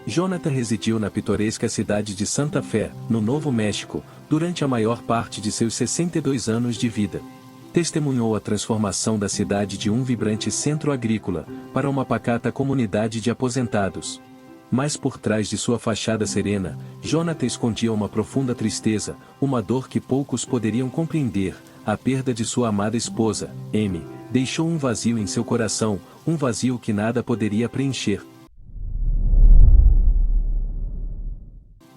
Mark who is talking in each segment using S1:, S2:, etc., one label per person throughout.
S1: Jonathan residiu na pitoresca cidade de Santa Fé, no Novo México, durante a maior parte de seus 62 anos de vida. Testemunhou a transformação da cidade de um vibrante centro agrícola, para uma pacata comunidade de aposentados. Mas por trás de sua fachada serena, Jonathan escondia uma profunda tristeza, uma dor que poucos poderiam compreender. A perda de sua amada esposa, Amy, deixou um vazio em seu coração, um vazio que nada poderia preencher.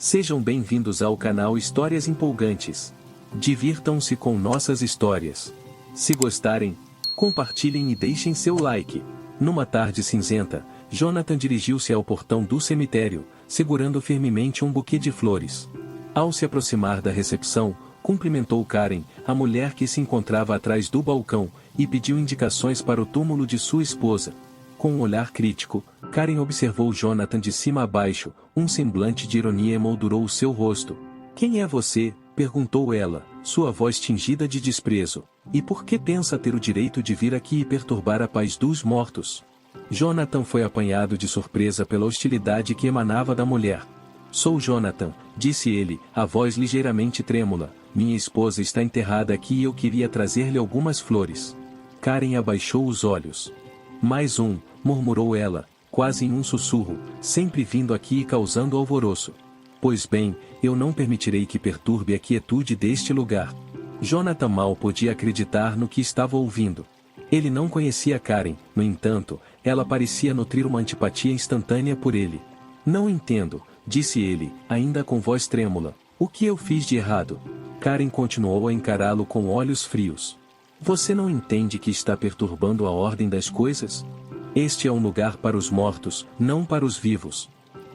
S1: Sejam bem-vindos ao canal Histórias Empolgantes. Divirtam-se com nossas histórias. Se gostarem, compartilhem e deixem seu like. Numa tarde cinzenta, Jonathan dirigiu-se ao portão do cemitério, segurando firmemente um buquê de flores. Ao se aproximar da recepção, cumprimentou Karen, a mulher que se encontrava atrás do balcão, e pediu indicações para o túmulo de sua esposa. Com um olhar crítico, Karen observou Jonathan de cima a baixo, um semblante de ironia emoldurou o seu rosto. "Quem é você?" perguntou ela, sua voz tingida de desprezo. "E por que pensa ter o direito de vir aqui e perturbar a paz dos mortos?" Jonathan foi apanhado de surpresa pela hostilidade que emanava da mulher. "Sou Jonathan", disse ele, a voz ligeiramente trêmula. "Minha esposa está enterrada aqui e eu queria trazer-lhe algumas flores." Karen abaixou os olhos. "Mais um", murmurou ela, quase em um sussurro, "sempre vindo aqui e causando alvoroço. Pois bem, eu não permitirei que perturbe a quietude deste lugar." Jonathan mal podia acreditar no que estava ouvindo. Ele não conhecia Karen, no entanto, ela parecia nutrir uma antipatia instantânea por ele. "Não entendo", disse ele, ainda com voz trêmula. "O que eu fiz de errado?" Karen continuou a encará-lo com olhos frios. "Você não entende que está perturbando a ordem das coisas? Este é um lugar para os mortos, não para os vivos.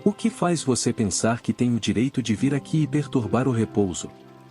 S1: O que faz você pensar que tem o direito de vir aqui e perturbar o repouso?"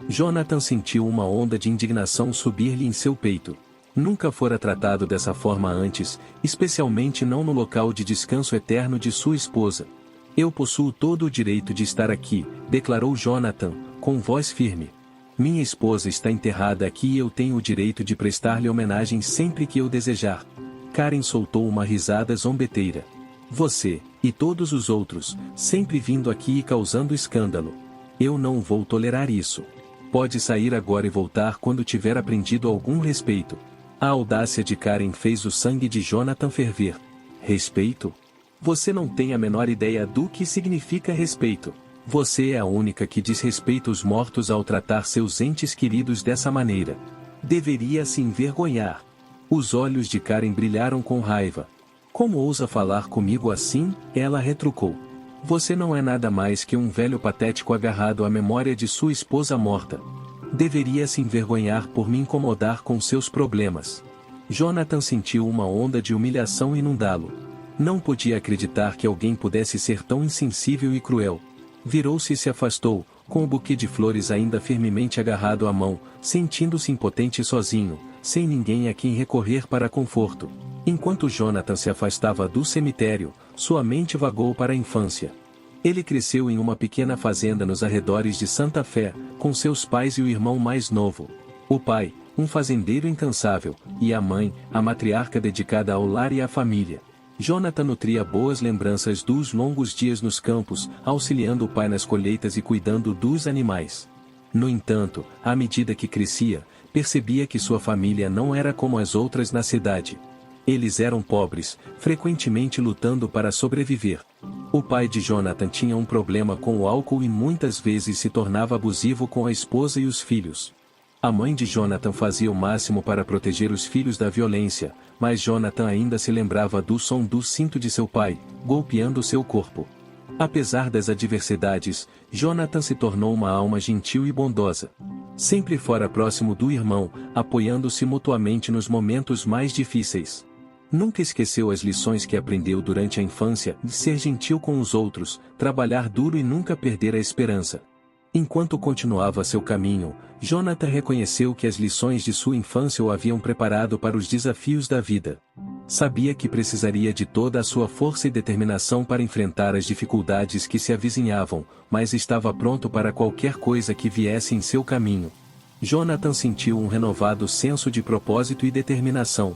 S1: Jonathan sentiu uma onda de indignação subir-lhe em seu peito. Nunca fora tratado dessa forma antes, especialmente não no local de descanso eterno de sua esposa. "Eu possuo todo o direito de estar aqui", declarou Jonathan, com voz firme. "Minha esposa está enterrada aqui e eu tenho o direito de prestar-lhe homenagem sempre que eu desejar." Karen soltou uma risada zombeteira. "Você, e todos os outros, sempre vindo aqui e causando escândalo. Eu não vou tolerar isso. Pode sair agora e voltar quando tiver aprendido algum respeito." A audácia de Karen fez o sangue de Jonathan ferver. "Respeito? Você não tem a menor ideia do que significa respeito. Você é a única que desrespeita os mortos ao tratar seus entes queridos dessa maneira. Deveria se envergonhar." Os olhos de Karen brilharam com raiva. "Como ousa falar comigo assim?" ela retrucou. "Você não é nada mais que um velho patético agarrado à memória de sua esposa morta. Deveria se envergonhar por me incomodar com seus problemas." Jonathan sentiu uma onda de humilhação inundá-lo. Não podia acreditar que alguém pudesse ser tão insensível e cruel. Virou-se e se afastou, com o buquê de flores ainda firmemente agarrado à mão, sentindo-se impotente sozinho, sem ninguém a quem recorrer para conforto. Enquanto Jonathan se afastava do cemitério, sua mente vagou para a infância. Ele cresceu em uma pequena fazenda nos arredores de Santa Fé, com seus pais e o irmão mais novo. O pai, um fazendeiro incansável, e a mãe, a matriarca dedicada ao lar e à família. Jonathan nutria boas lembranças dos longos dias nos campos, auxiliando o pai nas colheitas e cuidando dos animais. No entanto, à medida que crescia, percebia que sua família não era como as outras na cidade. Eles eram pobres, frequentemente lutando para sobreviver. O pai de Jonathan tinha um problema com o álcool e muitas vezes se tornava abusivo com a esposa e os filhos. A mãe de Jonathan fazia o máximo para proteger os filhos da violência, mas Jonathan ainda se lembrava do som do cinto de seu pai, golpeando seu corpo. Apesar das adversidades, Jonathan se tornou uma alma gentil e bondosa. Sempre fora próximo do irmão, apoiando-se mutuamente nos momentos mais difíceis. Nunca esqueceu as lições que aprendeu durante a infância, de ser gentil com os outros, trabalhar duro e nunca perder a esperança. Enquanto continuava seu caminho, Jonathan reconheceu que as lições de sua infância o haviam preparado para os desafios da vida. Sabia que precisaria de toda a sua força e determinação para enfrentar as dificuldades que se avizinhavam, mas estava pronto para qualquer coisa que viesse em seu caminho. Jonathan sentiu um renovado senso de propósito e determinação.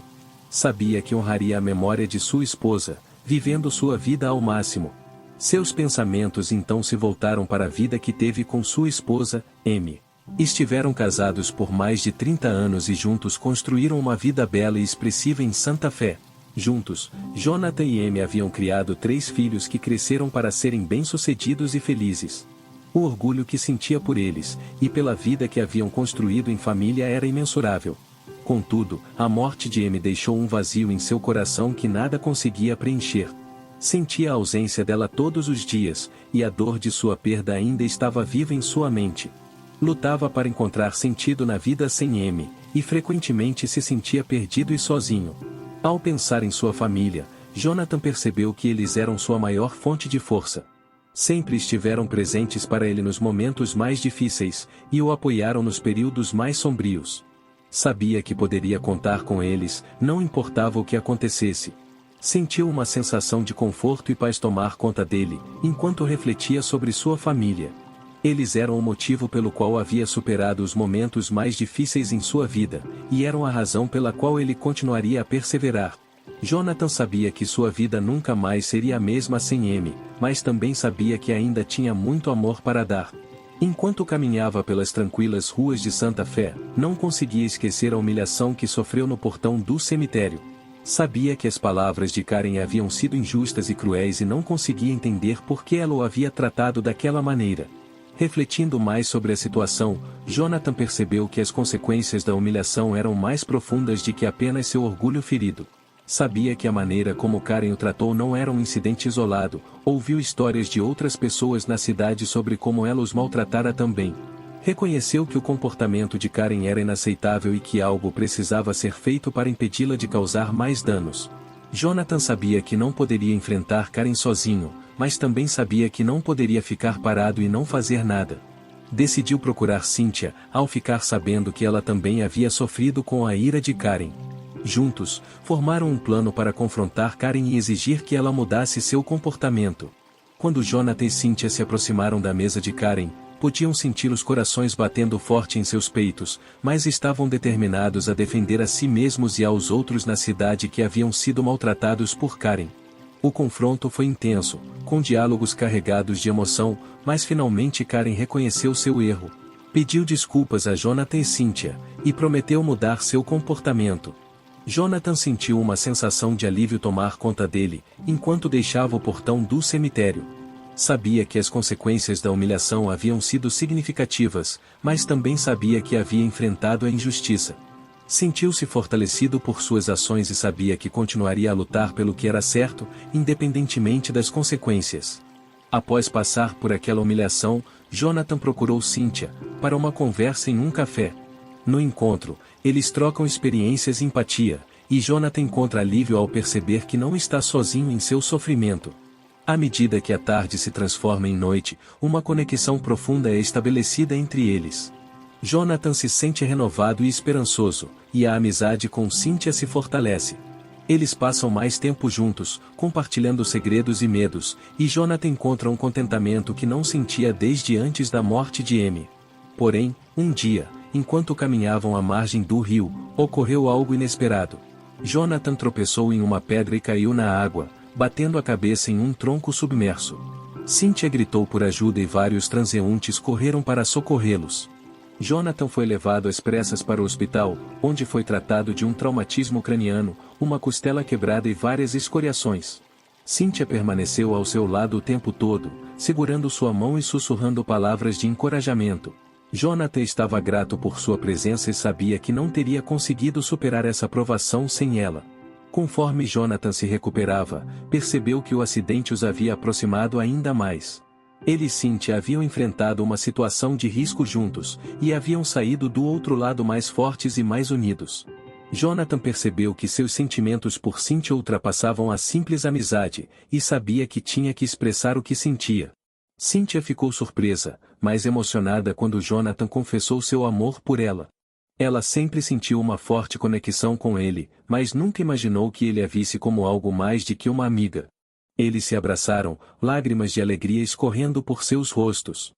S1: Sabia que honraria a memória de sua esposa, vivendo sua vida ao máximo. Seus pensamentos então se voltaram para a vida que teve com sua esposa, Amy. Estiveram casados por mais de 30 anos e juntos construíram uma vida bela e expressiva em Santa Fé. Juntos, Jonathan e Amy haviam criado 3 filhos que cresceram para serem bem-sucedidos e felizes. O orgulho que sentia por eles, e pela vida que haviam construído em família era imensurável. Contudo, a morte de Amy deixou um vazio em seu coração que nada conseguia preencher. Sentia a ausência dela todos os dias, e a dor de sua perda ainda estava viva em sua mente. Lutava para encontrar sentido na vida sem Amy, e frequentemente se sentia perdido e sozinho. Ao pensar em sua família, Jonathan percebeu que eles eram sua maior fonte de força. Sempre estiveram presentes para ele nos momentos mais difíceis, e o apoiaram nos períodos mais sombrios. Sabia que poderia contar com eles, não importava o que acontecesse. Sentiu uma sensação de conforto e paz tomar conta dele, enquanto refletia sobre sua família. Eles eram o motivo pelo qual havia superado os momentos mais difíceis em sua vida, e eram a razão pela qual ele continuaria a perseverar. Jonathan sabia que sua vida nunca mais seria a mesma sem Amy, mas também sabia que ainda tinha muito amor para dar. Enquanto caminhava pelas tranquilas ruas de Santa Fé, não conseguia esquecer a humilhação que sofreu no portão do cemitério. Sabia que as palavras de Karen haviam sido injustas e cruéis e não conseguia entender por que ela o havia tratado daquela maneira. Refletindo mais sobre a situação, Jonathan percebeu que as consequências da humilhação eram mais profundas do que apenas seu orgulho ferido. Sabia que a maneira como Karen o tratou não era um incidente isolado, ouviu histórias de outras pessoas na cidade sobre como ela os maltratara também. Reconheceu que o comportamento de Karen era inaceitável e que algo precisava ser feito para impedi-la de causar mais danos. Jonathan sabia que não poderia enfrentar Karen sozinho, mas também sabia que não poderia ficar parado e não fazer nada. Decidiu procurar Cynthia, ao ficar sabendo que ela também havia sofrido com a ira de Karen. Juntos, formaram um plano para confrontar Karen e exigir que ela mudasse seu comportamento. Quando Jonathan e Cynthia se aproximaram da mesa de Karen, podiam sentir os corações batendo forte em seus peitos, mas estavam determinados a defender a si mesmos e aos outros na cidade que haviam sido maltratados por Karen. O confronto foi intenso, com diálogos carregados de emoção, mas finalmente Karen reconheceu seu erro. Pediu desculpas a Jonathan e Cynthia, e prometeu mudar seu comportamento. Jonathan sentiu uma sensação de alívio tomar conta dele, enquanto deixava o portão do cemitério. Sabia que as consequências da humilhação haviam sido significativas, mas também sabia que havia enfrentado a injustiça. Sentiu-se fortalecido por suas ações e sabia que continuaria a lutar pelo que era certo, independentemente das consequências. Após passar por aquela humilhação, Jonathan procurou Cynthia, para uma conversa em um café. No encontro, eles trocam experiências e empatia, e Jonathan encontra alívio ao perceber que não está sozinho em seu sofrimento. À medida que a tarde se transforma em noite, uma conexão profunda é estabelecida entre eles. Jonathan se sente renovado e esperançoso, e a amizade com Cynthia se fortalece. Eles passam mais tempo juntos, compartilhando segredos e medos, e Jonathan encontra um contentamento que não sentia desde antes da morte de Amy. Porém, um dia, enquanto caminhavam à margem do rio, ocorreu algo inesperado. Jonathan tropeçou em uma pedra e caiu na água, batendo a cabeça em um tronco submerso. Cynthia gritou por ajuda e vários transeuntes correram para socorrê-los. Jonathan foi levado às pressas para o hospital, onde foi tratado de um traumatismo craniano, uma costela quebrada e várias escoriações. Cynthia permaneceu ao seu lado o tempo todo, segurando sua mão e sussurrando palavras de encorajamento. Jonathan estava grato por sua presença e sabia que não teria conseguido superar essa provação sem ela. Conforme Jonathan se recuperava, percebeu que o acidente os havia aproximado ainda mais. Ele e Cynthia haviam enfrentado uma situação de risco juntos, e haviam saído do outro lado mais fortes e mais unidos. Jonathan percebeu que seus sentimentos por Cynthia ultrapassavam a simples amizade, e sabia que tinha que expressar o que sentia. Cynthia ficou surpresa, mas emocionada quando Jonathan confessou seu amor por ela. Ela sempre sentiu uma forte conexão com ele, mas nunca imaginou que ele a visse como algo mais do que uma amiga. Eles se abraçaram, lágrimas de alegria escorrendo por seus rostos.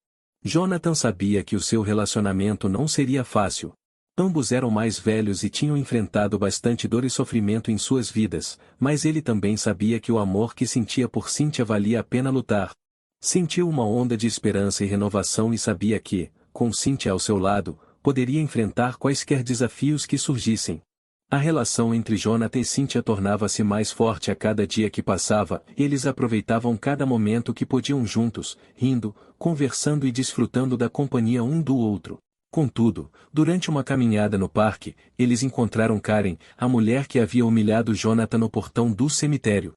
S1: Jonathan sabia que o seu relacionamento não seria fácil. Ambos eram mais velhos e tinham enfrentado bastante dor e sofrimento em suas vidas, mas ele também sabia que o amor que sentia por Cynthia valia a pena lutar. Sentiu uma onda de esperança e renovação e sabia que, com Cynthia ao seu lado, poderia enfrentar quaisquer desafios que surgissem. A relação entre Jonathan e Cynthia tornava-se mais forte a cada dia que passava, eles aproveitavam cada momento que podiam juntos, rindo, conversando e desfrutando da companhia um do outro. Contudo, durante uma caminhada no parque, eles encontraram Karen, a mulher que havia humilhado Jonathan no portão do cemitério.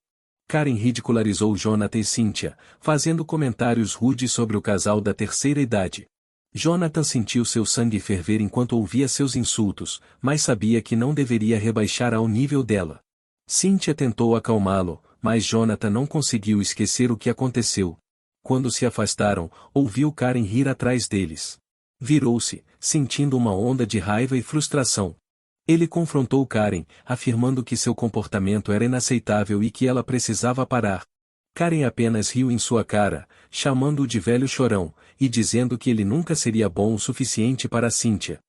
S1: Karen ridicularizou Jonathan e Cynthia, fazendo comentários rudes sobre o casal da terceira idade. Jonathan sentiu seu sangue ferver enquanto ouvia seus insultos, mas sabia que não deveria rebaixar ao nível dela. Cynthia tentou acalmá-lo, mas Jonathan não conseguiu esquecer o que aconteceu. Quando se afastaram, ouviu Karen rir atrás deles. Virou-se, sentindo uma onda de raiva e frustração. Ele confrontou Karen, afirmando que seu comportamento era inaceitável e que ela precisava parar. Karen apenas riu em sua cara, chamando-o de velho chorão, e dizendo que ele nunca seria bom o suficiente para Cynthia.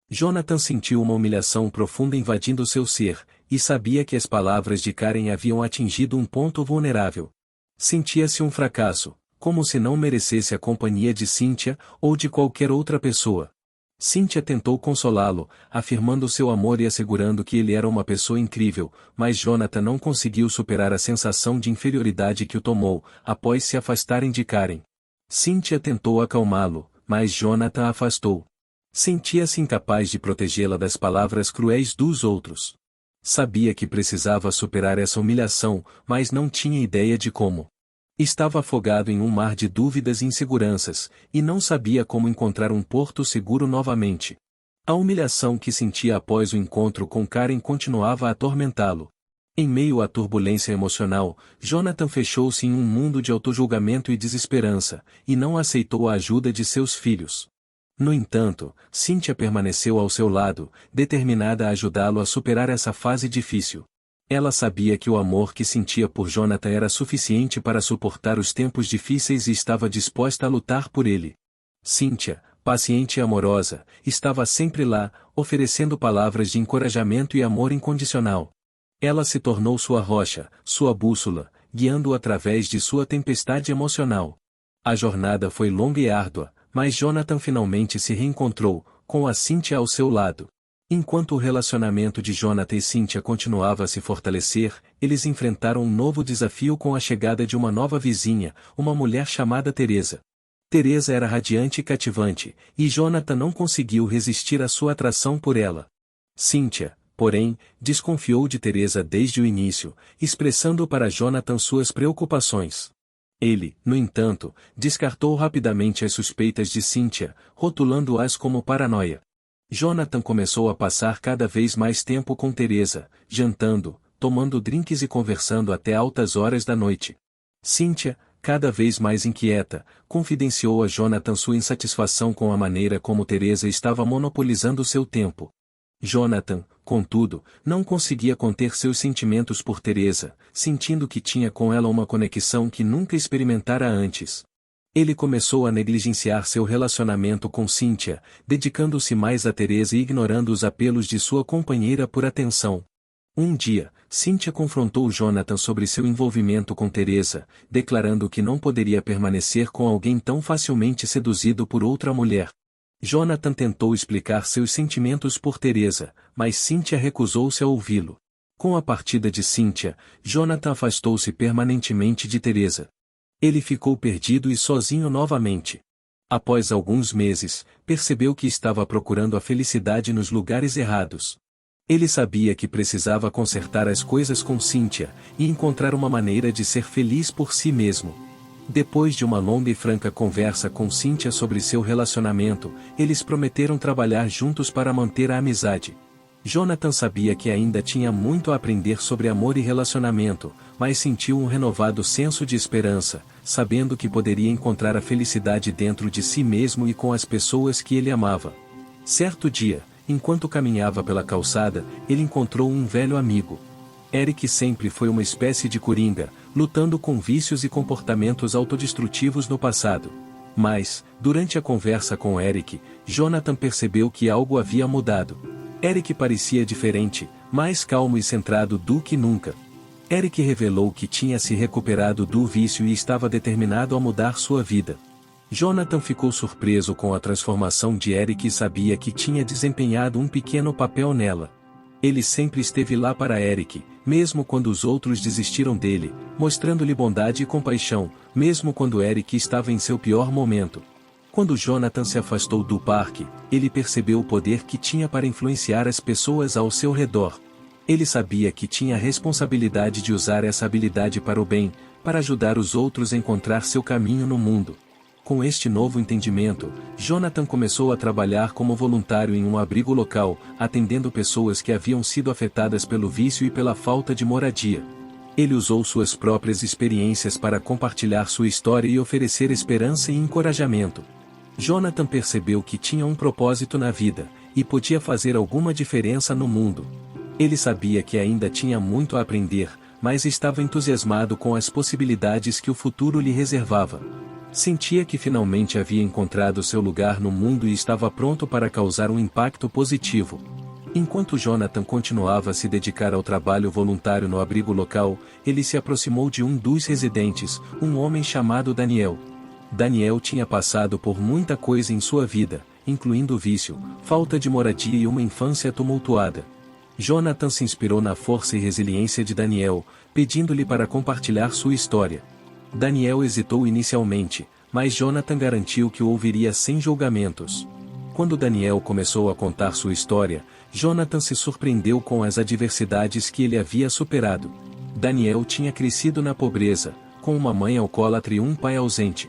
S1: Jonathan sentiu uma humilhação profunda invadindo seu ser, e sabia que as palavras de Karen haviam atingido um ponto vulnerável. Sentia-se um fracasso, como se não merecesse a companhia de Cynthia, ou de qualquer outra pessoa. Cynthia tentou consolá-lo, afirmando seu amor e assegurando que ele era uma pessoa incrível, mas Jonathan não conseguiu superar a sensação de inferioridade que o tomou, após se afastarem de Karen. Cynthia tentou acalmá-lo, mas Jonathan a afastou. Sentia-se incapaz de protegê-la das palavras cruéis dos outros. Sabia que precisava superar essa humilhação, mas não tinha ideia de como. Estava afogado em um mar de dúvidas e inseguranças, e não sabia como encontrar um porto seguro novamente. A humilhação que sentia após o encontro com Karen continuava a atormentá-lo. Em meio à turbulência emocional, Jonathan fechou-se em um mundo de autojulgamento e desesperança, e não aceitou a ajuda de seus filhos. No entanto, Cynthia permaneceu ao seu lado, determinada a ajudá-lo a superar essa fase difícil. Ela sabia que o amor que sentia por Jonathan era suficiente para suportar os tempos difíceis e estava disposta a lutar por ele. Cynthia, paciente e amorosa, estava sempre lá, oferecendo palavras de encorajamento e amor incondicional. Ela se tornou sua rocha, sua bússola, guiando-o através de sua tempestade emocional. A jornada foi longa e árdua, mas Jonathan finalmente se reencontrou, com a Cynthia ao seu lado. Enquanto o relacionamento de Jonathan e Cynthia continuava a se fortalecer, eles enfrentaram um novo desafio com a chegada de uma nova vizinha, uma mulher chamada Teresa. Teresa era radiante e cativante, e Jonathan não conseguiu resistir à sua atração por ela. Cynthia, porém, desconfiou de Teresa desde o início, expressando para Jonathan suas preocupações. Ele, no entanto, descartou rapidamente as suspeitas de Cynthia, rotulando-as como paranoia. Jonathan começou a passar cada vez mais tempo com Teresa, jantando, tomando drinks e conversando até altas horas da noite. Cynthia, cada vez mais inquieta, confidenciou a Jonathan sua insatisfação com a maneira como Teresa estava monopolizando seu tempo. Jonathan, contudo, não conseguia conter seus sentimentos por Teresa, sentindo que tinha com ela uma conexão que nunca experimentara antes. Ele começou a negligenciar seu relacionamento com Cynthia, dedicando-se mais a Teresa e ignorando os apelos de sua companheira por atenção. Um dia, Cynthia confrontou Jonathan sobre seu envolvimento com Teresa, declarando que não poderia permanecer com alguém tão facilmente seduzido por outra mulher. Jonathan tentou explicar seus sentimentos por Teresa, mas Cynthia recusou-se a ouvi-lo. Com a partida de Cynthia, Jonathan afastou-se permanentemente de Teresa. Ele ficou perdido e sozinho novamente. Após alguns meses, percebeu que estava procurando a felicidade nos lugares errados. Ele sabia que precisava consertar as coisas com Cynthia, e encontrar uma maneira de ser feliz por si mesmo. Depois de uma longa e franca conversa com Cynthia sobre seu relacionamento, eles prometeram trabalhar juntos para manter a amizade. Jonathan sabia que ainda tinha muito a aprender sobre amor e relacionamento, mas sentiu um renovado senso de esperança, sabendo que poderia encontrar a felicidade dentro de si mesmo e com as pessoas que ele amava. Certo dia, enquanto caminhava pela calçada, ele encontrou um velho amigo. Eric sempre foi uma espécie de coringa, lutando com vícios e comportamentos autodestrutivos no passado. Mas, durante a conversa com Eric, Jonathan percebeu que algo havia mudado. Eric parecia diferente, mais calmo e centrado do que nunca. Eric revelou que tinha se recuperado do vício e estava determinado a mudar sua vida. Jonathan ficou surpreso com a transformação de Eric e sabia que tinha desempenhado um pequeno papel nela. Ele sempre esteve lá para Eric, mesmo quando os outros desistiram dele, mostrando-lhe bondade e compaixão, mesmo quando Eric estava em seu pior momento. Quando Jonathan se afastou do parque, ele percebeu o poder que tinha para influenciar as pessoas ao seu redor. Ele sabia que tinha a responsabilidade de usar essa habilidade para o bem, para ajudar os outros a encontrar seu caminho no mundo. Com este novo entendimento, Jonathan começou a trabalhar como voluntário em um abrigo local, atendendo pessoas que haviam sido afetadas pelo vício e pela falta de moradia. Ele usou suas próprias experiências para compartilhar sua história e oferecer esperança e encorajamento. Jonathan percebeu que tinha um propósito na vida, e podia fazer alguma diferença no mundo. Ele sabia que ainda tinha muito a aprender, mas estava entusiasmado com as possibilidades que o futuro lhe reservava. Sentia que finalmente havia encontrado seu lugar no mundo e estava pronto para causar um impacto positivo. Enquanto Jonathan continuava a se dedicar ao trabalho voluntário no abrigo local, ele se aproximou de um dos residentes, um homem chamado Daniel. Daniel tinha passado por muita coisa em sua vida, incluindo vício, falta de moradia e uma infância tumultuada. Jonathan se inspirou na força e resiliência de Daniel, pedindo-lhe para compartilhar sua história. Daniel hesitou inicialmente, mas Jonathan garantiu que o ouviria sem julgamentos. Quando Daniel começou a contar sua história, Jonathan se surpreendeu com as adversidades que ele havia superado. Daniel tinha crescido na pobreza, com uma mãe alcoólatra e um pai ausente.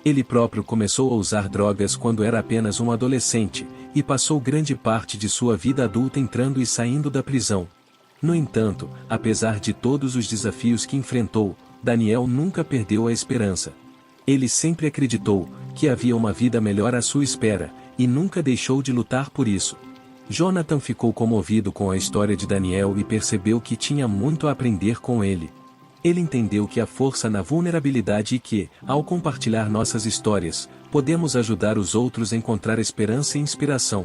S1: Ele próprio começou a usar drogas quando era apenas um adolescente, e passou grande parte de sua vida adulta entrando e saindo da prisão. No entanto, apesar de todos os desafios que enfrentou, Daniel nunca perdeu a esperança. Ele sempre acreditou que havia uma vida melhor à sua espera, e nunca deixou de lutar por isso. Jonathan ficou comovido com a história de Daniel e percebeu que tinha muito a aprender com ele. Ele entendeu que há força na vulnerabilidade e que, ao compartilhar nossas histórias, podemos ajudar os outros a encontrar esperança e inspiração.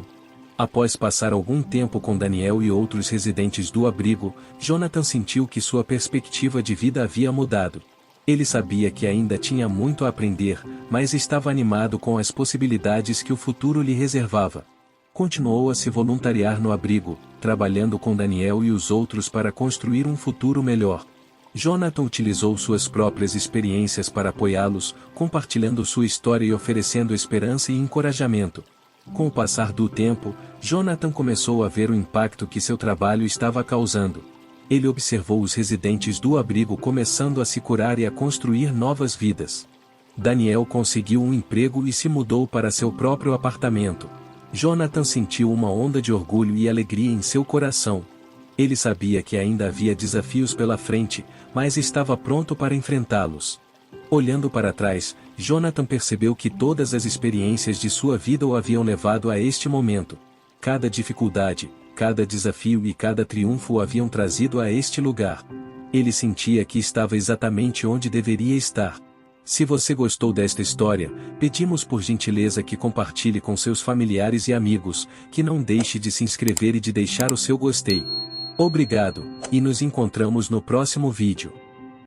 S1: Após passar algum tempo com Daniel e outros residentes do abrigo, Jonathan sentiu que sua perspectiva de vida havia mudado. Ele sabia que ainda tinha muito a aprender, mas estava animado com as possibilidades que o futuro lhe reservava. Continuou a se voluntariar no abrigo, trabalhando com Daniel e os outros para construir um futuro melhor. Jonathan utilizou suas próprias experiências para apoiá-los, compartilhando sua história e oferecendo esperança e encorajamento. Com o passar do tempo, Jonathan começou a ver o impacto que seu trabalho estava causando. Ele observou os residentes do abrigo começando a se curar e a construir novas vidas. Daniel conseguiu um emprego e se mudou para seu próprio apartamento. Jonathan sentiu uma onda de orgulho e alegria em seu coração. Ele sabia que ainda havia desafios pela frente, mas estava pronto para enfrentá-los. Olhando para trás, Jonathan percebeu que todas as experiências de sua vida o haviam levado a este momento. Cada dificuldade, cada desafio e cada triunfo o haviam trazido a este lugar. Ele sentia que estava exatamente onde deveria estar. Se você gostou desta história, pedimos por gentileza que compartilhe com seus familiares e amigos, que não deixe de se inscrever e de deixar o seu gostei. Obrigado, e nos encontramos no próximo vídeo.